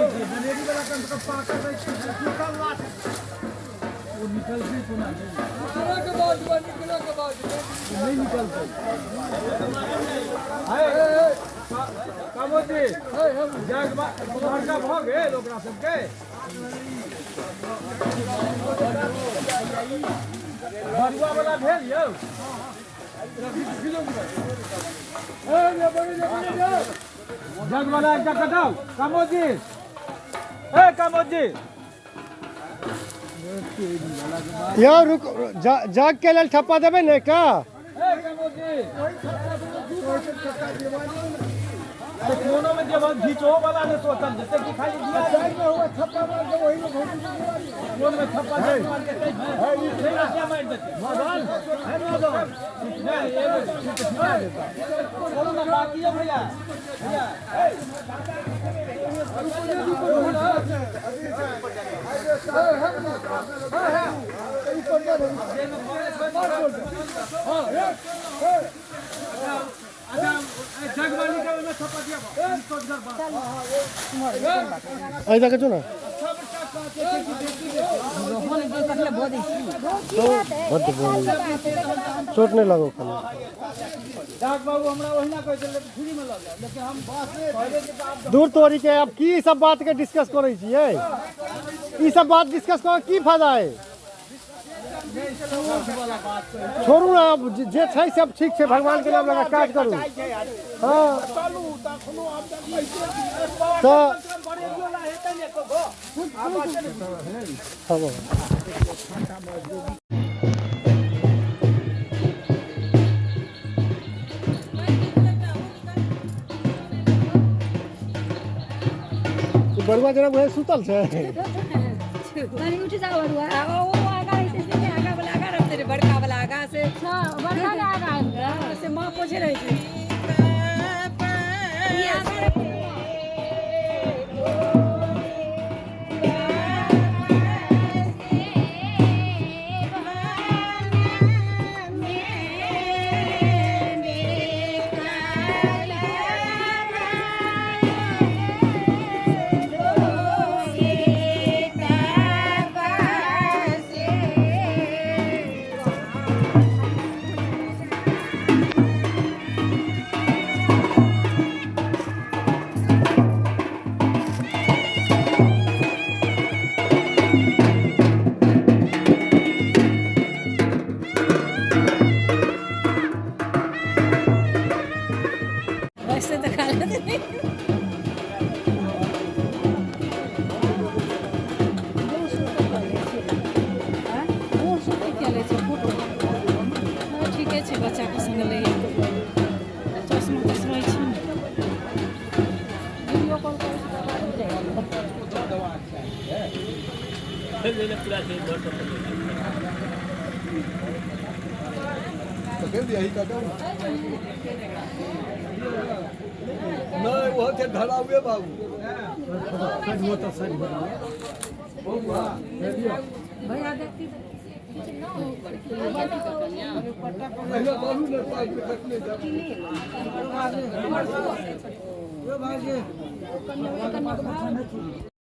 जनेरी वाला कम से कम पाकर निकल लाट वो निकलती तो ना निकलने के बाद नहीं निकलते कामोजी जाग बाहर का भाग है लोग राशन के बरुआ वाला भेल यौ जग वाला एक कटाओ कामोजी कामोजी यहाँ रुक जाग के लिए ठप्पा देवे ने का कोनो में जब घिचो वाला ने सोचल जैसे कि खाली दिया जाए में हुआ थप्पा मार के वही में घोटी कोन में थप्पा मार के है ये क्या मार देते भगवान है भगवान नहीं ये कुछ नहीं देता बोलो ना बाकी है भैया भैया ऐसा कचो ना चोट नहीं लगो खाना दूर तोड़ी के अब की सब बात के डिस्कस करे छियै ई सब बात डिस्कस कर की फायदा है छोड़ू ना अब जे छै सब ठीक छै भगवान के नाम लगा काज करू हाँ तो बड़ुआ जना वह सुतल छै उठ जा बड़ुआ ओ आगा रहते से आगा वाला आगा रहते रे बड़का वाला आगा से हां बड़का आगा से मां पोछे रहे छै ये आगा तो खा लेते नहीं ठीके छै बच्चा के संग ले चश्मा तस्मा छै वीडियो कॉल कर नहीं वो थे धरा हुए बाबू भैया देखती पहले